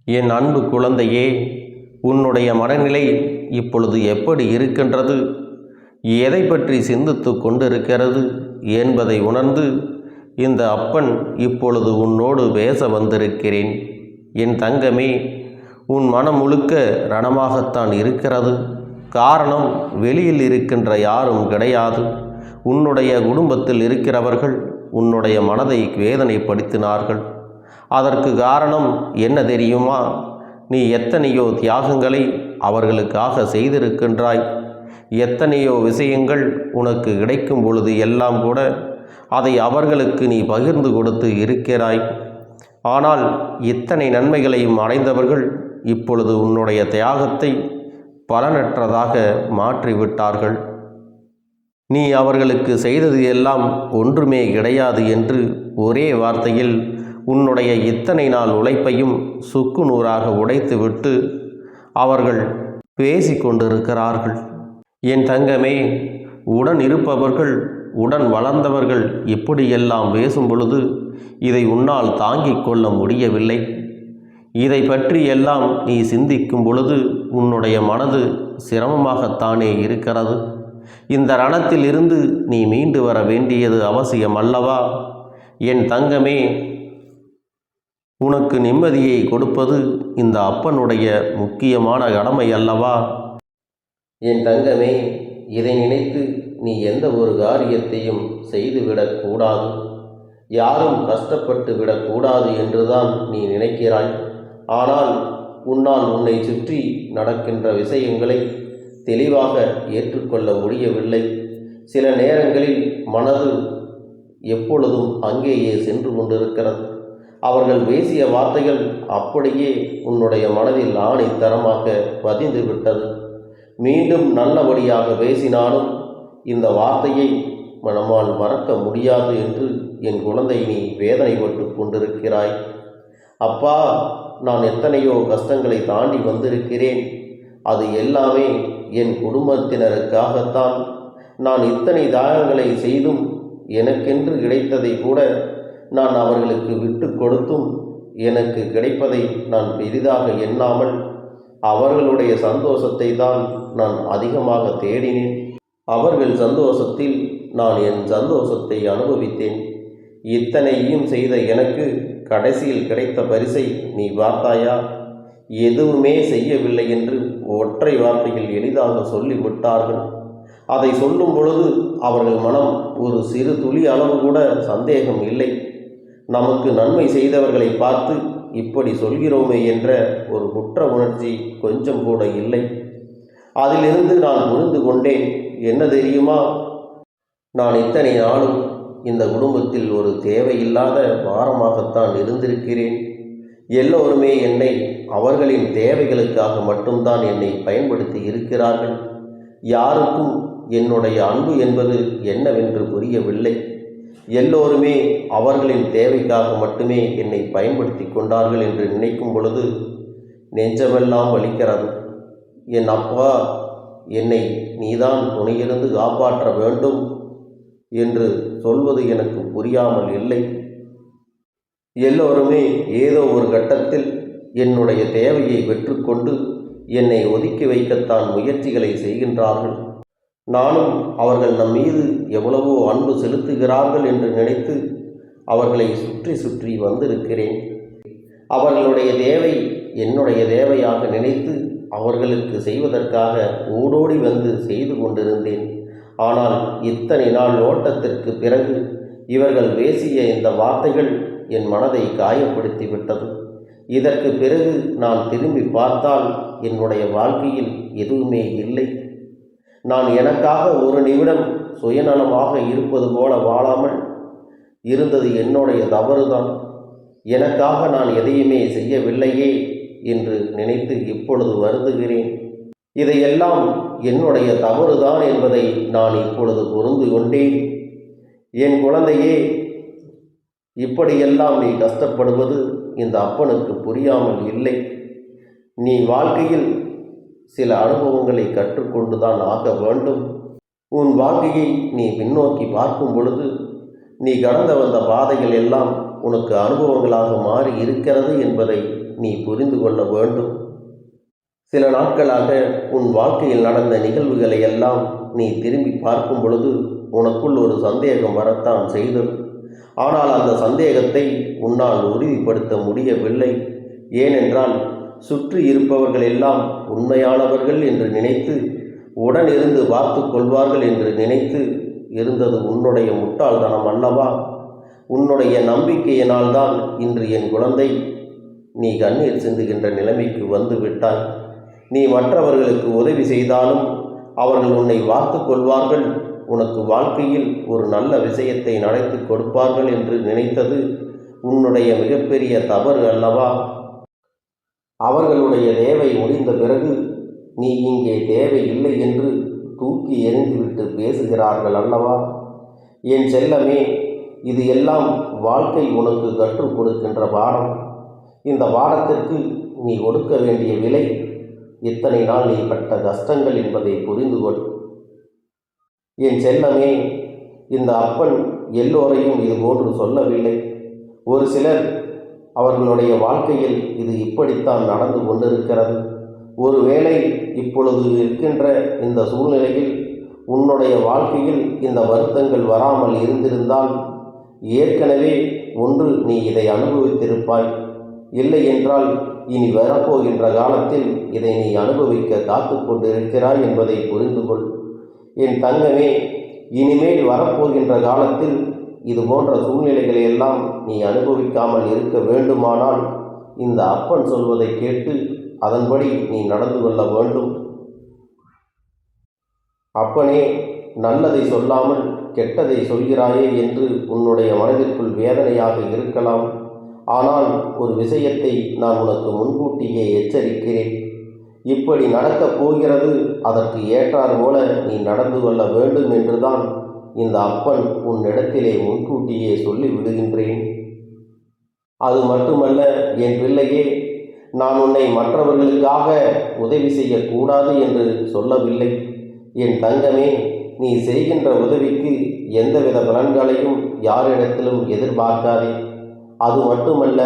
என் அன்பு குழந்தையே, உன்னுடைய மனநிலை இப்பொழுது எப்படி இருக்கின்றது, எதை பற்றி சிந்தித்து கொண்டிருக்கிறது என்பதை உணர்ந்து இந்த அப்பன் இப்பொழுது உன்னோடு பேச வந்திருக்கிறேன். என் தங்கமே, உன் மனம் முழுக்க ரணமாகத்தான் இருக்கிறது. காரணம், வெளியில் இருக்கின்ற யாரும் கிடையாது. உன்னுடைய குடும்பத்தில் இருக்கிறவர்கள் உன்னுடைய மனதை வேதனைப்படுத்தினார்கள். அதற்கு காரணம் என்ன தெரியுமா? நீ எத்தனையோ தியாகங்களை அவர்களுக்காக செய்திருக்கின்றாய். எத்தனையோ விஷயங்கள் உனக்கு கிடைக்கும் பொழுது எல்லாம் கூட அதை அவர்களுக்கு நீ பகிர்ந்து கொடுத்து இருக்கிறாய். ஆனால் இத்தனை நன்மைகளையும் அடைந்தவர்கள் இப்பொழுது உன்னுடைய தியாகத்தை பலனற்றதாக மாற்றிவிட்டார்கள். நீ அவர்களுக்கு செய்தது எல்லாம் ஒன்றுமே கிடையாது என்று ஒரே வார்த்தையில் உன்னுடைய இத்தனை நாள் உழைப்பையும் சுக்கு நூறாக உடைத்துவிட்டு அவர்கள் பேசி கொண்டிருக்கிறார்கள். என் தங்கமே, உடன் இருப்பவர்கள், உடன் வளர்ந்தவர்கள் இப்படியெல்லாம் பேசும் பொழுது இதை உன்னால் தாங்கிக் கொள்ள முடியவில்லை. இதை பற்றி எல்லாம் நீ சிந்திக்கும் பொழுது உன்னுடைய மனது சிரமமாகத்தானே இருக்கிறது. இந்த ரணத்தில் இருந்து நீ மீண்டு வர வேண்டியது அவசியம் அல்லவா? என் தங்கமே, உனக்கு நிம்மதியை கொடுப்பது இந்த அப்பனுடைய முக்கியமான கடமை அல்லவா? என் தங்கமே, இதை நினைத்து நீ எந்த ஒரு காரியத்தையும் செய்துவிடக்கூடாது. யாரும் கஷ்டப்பட்டு விடக்கூடாது என்றுதான் நீ நினைக்கிறாய். ஆனால் உன்னால் உன்னை சுற்றி நடக்கின்ற விஷயங்களை தெளிவாக ஏற்றுக்கொள்ள முடியவில்லை. சில நேரங்களில் மனது எப்பொழுதும் அங்கேயே சென்று கொண்டிருக்கிறது. அவர்கள் பேசிய வார்த்தைகள் அப்படியே உன்னுடைய மனதில் ஆணித்தரமாக பதிந்து விட்டது. மீண்டும் நல்லபடியாக பேசினாலும் இந்த வார்த்தையை நம்மால் மறக்க முடியாது என்று என் குழந்தை நீ வேதனைப்பட்டு கொண்டிருக்கிறாய். அப்பா, நான் எத்தனையோ கஷ்டங்களை தாண்டி வந்திருக்கிறேன். அது எல்லாமே என் குடும்பத்தினருக்காகத்தான். நான் இத்தனை தியாகங்களை செய்தும் எனக்கென்று கிடைத்ததை கூட நான் அவர்களுக்கு விட்டு கொடுத்தும் எனக்கு கிடைப்பதை நான் பெரிதாக எண்ணாமல் அவர்களுடைய சந்தோஷத்தை தான் நான் அதிகமாக தேடினேன். அவர்கள் சந்தோஷத்தில் நான் என் சந்தோஷத்தை அனுபவித்தேன். இத்தனையும் செய்த எனக்கு கடைசியில் கிடைத்த பரிசை நீ பார்த்தாயா? எதுவுமே செய்யவில்லை என்று ஒற்றை வார்த்தையில் எளிதாக சொல்லிவிட்டார்கள். அதை சொல்லும் பொழுது அவர்கள் மனம் ஒரு சிறு துளி அளவு கூட சந்தேகம் இல்லை. நமக்கு நன்மை செய்தவர்களை பார்த்து இப்படி சொல்கிறோமே என்ற ஒரு குற்ற உணர்ச்சி கொஞ்சம் கூட இல்லை. அதிலிருந்து நான் புரிந்து கொண்டேன். என்ன தெரியுமா? நான் இத்தனை நாளும் இந்த குடும்பத்தில் ஒரு தேவையில்லாத பாரமாகத்தான் இருந்திருக்கிறேன். எல்லோருமே என்னை அவர்களின் தேவைகளுக்காக மட்டும்தான் என்னை பயன்படுத்தி இருக்கிறார்கள். யாருக்கும் என்னுடைய அன்பு என்பது என்னவென்று புரியவில்லை. எல்லோருமே அவர்களின் தேவைக்காக மட்டுமே என்னை பயன்படுத்தி கொண்டார்கள் என்று நினைக்கும் பொழுது நெஞ்சமெல்லாம் வலிக்கிறது. என் அப்பா, என்னை நீதான் துணையிருந்து காப்பாற்ற வேண்டும் என்று சொல்வது எனக்கு புரியாமல் இல்லை. எல்லோருமே ஏதோ ஒரு கட்டத்தில் என்னுடைய தேவையை பெற்றுக்கொண்டு என்னை ஒதுக்கி வைக்கத்தான் முயற்சிகளை செய்கின்றார்கள். நானும் அவர்கள் நம் மீது எவ்வளவோ அன்பு செலுத்துகிறார்கள் என்று நினைத்து அவர்களை சுற்றி சுற்றி வந்திருக்கிறேன். அவர்களுடைய தேவை என்னுடைய தேவையாக நினைத்து அவர்களுக்கு செய்வதற்காக ஓடோடி வந்து செய்து கொண்டிருந்தேன். ஆனால் இத்தனை நாள் ஓட்டத்திற்கு பிறகு இவர்கள் பேசிய இந்த வார்த்தைகள் என் மனதை காயப்படுத்திவிட்டது. இதற்கு பிறகு நான் திரும்பி பார்த்தால் என்னுடைய வாழ்க்கையில் எதுவுமே இல்லை. நான் எனக்காக ஒரு நிமிடம் சுயநலமாக இருப்பது போல வாழாமல் இருந்தது என்னுடைய தவறுதான். எனக்காக நான் எதையுமே செய்யவில்லையே என்று நினைத்து இப்பொழுது வருந்துகிறேன். இதையெல்லாம் என்னுடைய தவறுதான் என்பதை நான் இப்பொழுது புரிந்து கொண்டேன். என் குழந்தையே, இப்படியெல்லாம் நீ கஷ்டப்படுவது இந்த அப்பனுக்கு புரியாமல் இல்லை. நீ வாழ்க்கையில் சில அனுபவங்களை கற்றுக்கொண்டுதான் ஆக வேண்டும். உன் வாழ்க்கையை நீ பின்னோக்கி பார்க்கும் பொழுது நீ கடந்து வந்த பாதைகள் எல்லாம் உனக்கு அனுபவங்களாக மாறி இருக்கிறது என்பதை நீ புரிந்து கொள்ள வேண்டும். சில நாட்களாக உன் வாழ்க்கையில் நடந்த நிகழ்வுகளை எல்லாம் நீ திரும்பி பார்க்கும் பொழுது உனக்குள் ஒரு சந்தேகம் வரத்தான் செய்தது. ஆனால் அந்த சந்தேகத்தை உன்னால் உறுதிப்படுத்த முடியவில்லை. ஏனென்றால் சுற்றி இருப்பவர்கள் எல்லாம் உண்மையானவர்கள் என்று நினைத்து உடனிருந்து பார்த்து கொள்வார்கள் என்று நினைத்து இருந்தது உன்னுடைய முட்டாள்தனம் அல்லவா? உன்னுடைய நம்பிக்கையினால்தான் இன்று என் குழந்தை நீ கண்ணீர் சிந்துகின்ற நிலைமைக்கு வந்து விட்டாய். நீ மற்றவர்களுக்கு உதவி செய்தாலும் அவர்கள் உன்னை வார்த்து கொள்வார்கள், உனக்கு வாழ்க்கையில் ஒரு நல்ல விஷயத்தை நடத்தி கொடுப்பார்கள் என்று நினைத்தது உன்னுடைய மிகப்பெரிய தவறு அல்லவா? அவர்களுடைய தேவை முடிந்த பிறகு நீ இங்கே தேவை இல்லை என்று தூக்கி எறிந்துவிட்டு பேசுகிறார்கள் அல்லவா? என் செல்லமே, இது எல்லாம் வாழ்க்கை உனக்கு கற்றுக் கொடுக்கின்ற பாடம். இந்த பாடத்திற்கு நீ கொடுக்க வேண்டிய விலை இத்தனை நாள் நீ பட்ட கஷ்டங்கள் என்பதை புரிந்து கொள். என் செல்லமே, இந்த அப்பன் எல்லோரையும் இது போன்று சொல்லவில்லை. ஒரு சிலர் அவர்களுடைய வாழ்க்கையில் இது இப்படித்தான் நடந்து கொண்டிருக்கிறது. ஒருவேளை இப்பொழுது இருக்கின்ற இந்த சூழ்நிலையில் உன்னுடைய வாழ்க்கையில் இந்த வருத்தங்கள் வராமல் இருந்திருந்தால் ஏற்கனவே ஒன்று நீ இதை அனுபவித்திருப்பாய். இல்லை என்றால் இனி வரப்போகின்ற காலத்தில் இதை நீ அனுபவிக்க காத்து கொண்டிருக்கிறாய் என்பதை புரிந்து கொள். என் தங்கமே, இனிமேல் வரப்போகின்ற காலத்தில் இது போன்ற சூழ்நிலைகளை எல்லாம் நீ அனுபவிக்காமல் இருக்க வேண்டுமானால் இந்த அப்பன் சொல்வதை கேட்டு அதன்படி நீ நடந்து கொள்ள வேண்டும். அப்பனே, நல்லதை சொல்லாமல் கெட்டதை சொல்கிறாயே என்று உன்னுடைய மனதிற்குள் வேதனையாக இருக்கலாம். ஆனால் ஒரு விஷயத்தை நான் உனக்கு முன்கூட்டியே எச்சரிக்கிறேன். இப்படி நடக்கப் போகிறது, அதற்கு ஏற்றார் போல நீ நடந்து கொள்ள வேண்டும் என்றுதான் இந்த அப்பன் உன்னிடத்திலே முன்கூட்டியே சொல்லி விடுகின்றேன். அது மட்டுமல்ல என் பிள்ளையே, நான் உன்னை மற்றவர்களுக்காக உதவி செய்யக்கூடாது என்று சொல்லவில்லை. என் தங்கமே, நீ செய்கின்ற உதவிக்கு எந்தவித பலன்களையும் யாரிடத்திலும் எதிர்பார்க்காதே. அது மட்டுமல்ல,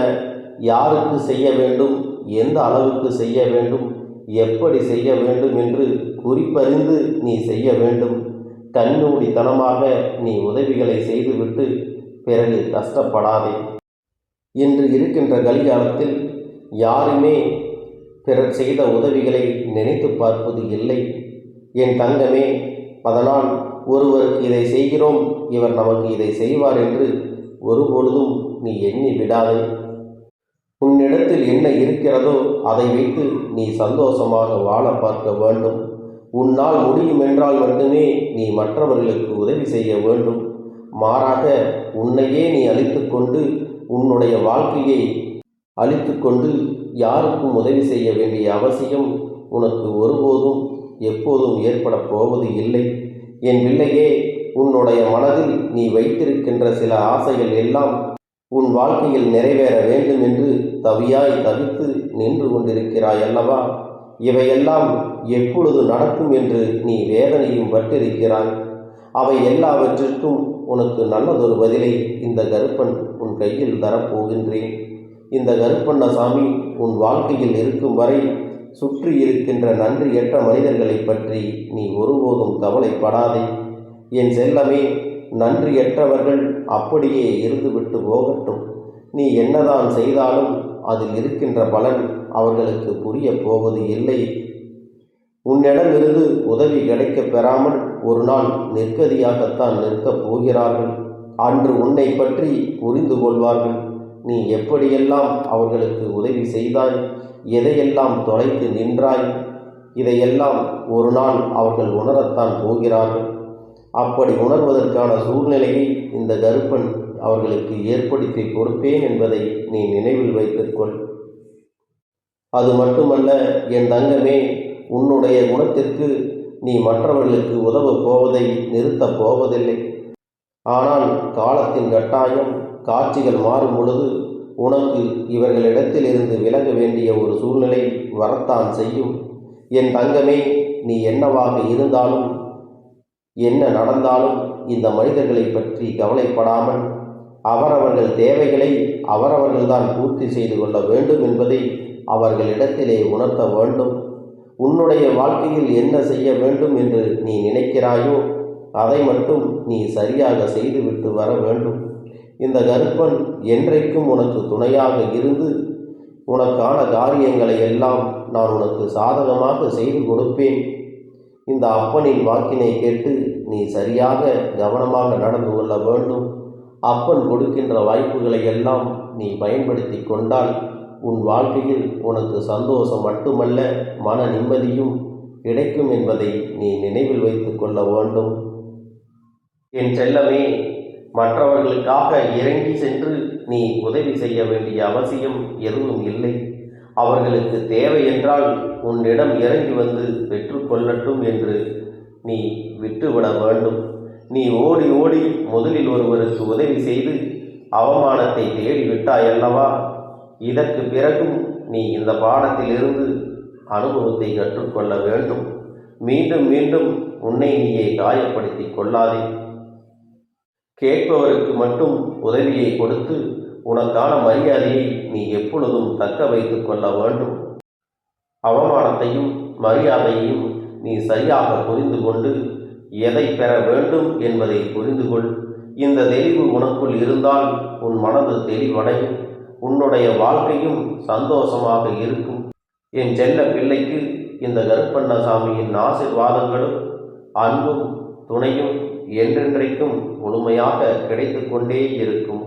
யாருக்கு செய்ய வேண்டும், எந்த அளவுக்கு செய்ய வேண்டும், எப்படி செய்ய வேண்டும் என்று குறிப்பறிந்து நீ செய்ய வேண்டும். கண்மூடித்தனமாக நீ உதவிகளை செய்துவிட்டு பிறகு கஷ்டப்படாதே. இன்று இருக்கின்ற கலிகாலத்தில் யாருமே பிறர் செய்த உதவிகளை நினைத்து பார்ப்பது இல்லை என் தங்கமே. அதனால் ஒருவருக்கு இதை செய்கிறோம், இவர் நமக்கு இதை செய்வார் என்று ஒருபொழுதும் நீ எண்ணி விடாதே. உன்னிடத்தில் என்ன இருக்கிறதோ அதை வைத்து நீ சந்தோஷமாக வாழ பார்க்க வேண்டும். உன்னால் முடியும் என்றால் மட்டுமே நீ மற்றவர்களுக்கு உதவி செய்ய வேண்டும். மாறாக உன்னையே நீ அழித்து கொண்டு உன்னுடைய வாழ்க்கையை அழித்து கொண்டு யாருக்கும் உதவி செய்ய வேண்டிய அவசியம் உனக்கு ஒருபோதும் எப்போதும் ஏற்பட போவது இல்லை. என் பிள்ளையே, உன்னுடைய மனதில் நீ வைத்திருக்கின்ற சில ஆசைகள் எல்லாம் உன் வாழ்க்கையில் நிறைவேற வேண்டும் என்று தவியாய் தவித்து நின்று கொண்டிருக்கிறாய் அல்லவா? இவையெல்லாம் எப்பொழுது நடக்கும் என்று நீ வேதனையும் பட்டிருக்கிறாய். அவை எல்லாவற்றிற்கும் உனக்கு நல்லதொரு பதிலை இந்த கருப்பன் உன் கையில் தரப்போகின்றேன். இந்த கருப்பண்ணசாமி உன் வாழ்க்கையில் இருக்கும் வரை சுற்றி இருக்கின்ற நன்றியற்ற மனிதர்களை பற்றி நீ ஒருபோதும் கவலைப்படாதே. என் செல்லமே, நன்றியற்றவர்கள் அப்படியே இருந்துவிட்டு போகட்டும். நீ என்னதான் செய்தாலும் அதில் இருக்கின்ற பலன் அவர்களுக்கு புரிய போவது இல்லை. உன்னிடமிருந்து உதவி கிடைக்கப் பெறாமல் ஒரு நாள் நிர்கதியாகத்தான் நிற்கப் போகிறார்கள். அன்று உன்னை பற்றி புரிந்து கொள்வார்கள். நீ எப்படியெல்லாம் அவர்களுக்கு உதவி செய்தாய், எதையெல்லாம் தொலைத்து நின்றாய், இதையெல்லாம் ஒரு நாள் அவர்கள் உணரத்தான் போகிறார்கள். அப்படி உணர்வதற்கான சூழ்நிலையை இந்த கருப்பன் அவர்களுக்கு ஏற்படுத்தி கொடுப்பேன் என்பதை நீ நினைவில் வைத்துக்கொள். அது மட்டுமல்ல என் தங்கமே, உன்னுடைய குணத்திற்கு நீ மற்றவர்களுக்கு உதவப் போவதை நிறுத்தப் போவதில்லை. ஆனால் காலத்தின் கட்டாயம், காட்சிகள் மாறும் பொழுது உனக்கு இவர்களிடத்திலிருந்து விலக வேண்டிய ஒரு சூழ்நிலை வரத்தான் செய்யும். என் தங்கமே, நீ என்னவாக இருந்தாலும் என்ன நடந்தாலும் இந்த மனிதர்களை பற்றி கவலைப்படாமல் அவரவர்கள் தேவைகளை அவரவர்கள்தான் பூர்த்தி செய்து கொள்ள வேண்டும் என்பதை அவர்களிடத்திலே உணர்த்த வேண்டும். உன்னுடைய வாழ்க்கையில் என்ன செய்ய வேண்டும் என்று நீ நினைக்கிறாயோ அதை மட்டும் நீ சரியாக செய்துவிட்டு வர வேண்டும். இந்த கருப்பன் என்றைக்கும் உனக்கு துணையாக இருந்து உனக்கான காரியங்களை எல்லாம் நான் உனக்கு சாதகமாக செய்து கொடுப்பேன். இந்த அப்பனின் வாக்கினை கேட்டு நீ சரியாக கவனமாக நடந்து கொள்ள வேண்டும். அப்பன் கொடுக்கின்ற வாய்ப்புகளை எல்லாம் நீ பயன்படுத்தி கொண்டால் உன் வாழ்க்கையில் உனக்கு சந்தோஷம் மட்டுமல்ல, மன நிம்மதியும் கிடைக்கும் என்பதை நீ நினைவில் வைத்து கொள்ள வேண்டும். என் செல்லமே, மற்றவர்களுக்காக இறங்கி சென்று நீ உதவி செய்ய வேண்டிய அவசியம் எதுவும் இல்லை. அவர்களுக்கு தேவை என்றால் உன்னிடம் இறங்கி வந்து பெற்றுக்கொள்ளட்டும் என்று நீ விட்டுவிட வேண்டும். நீ ஓடி ஓடி முதலில் ஒருவருக்கு உதவி செய்து அவமானத்தை தேடிவிட்டாயல்லவா? இதற்கு பிறகும் நீ இந்த பாடத்திலிருந்து அனுபவத்தை கற்றுக்கொள்ள வேண்டும். மீண்டும் மீண்டும் உன்னை நீயே காயப்படுத்தி கொள்ளாதே. கேட்பவருக்கு மட்டும் உதவியை கொடுத்து உனக்கான மரியாதையை நீ எப்பொழுதும் தக்க வைத்து கொள்ள வேண்டும். அவமானத்தையும் மரியாதையையும் நீ சரியாக புரிந்து கொண்டு எதை பெற வேண்டும் என்பதை புரிந்து கொள். இந்த தெளிவு உனக்குள் இருந்தால் உன் மனது தெளிவடையும், உன்னுடைய வாழ்க்கையும் சந்தோஷமாக இருக்கும். என் செல்ல பிள்ளைக்கு இந்த கருப்பண்ணசாமியின் ஆசீர்வாதங்களும் அன்பும் துணையும் என்றென்றைக்கும் முழுமையாக கிடைத்து கொண்டே இருக்கும்.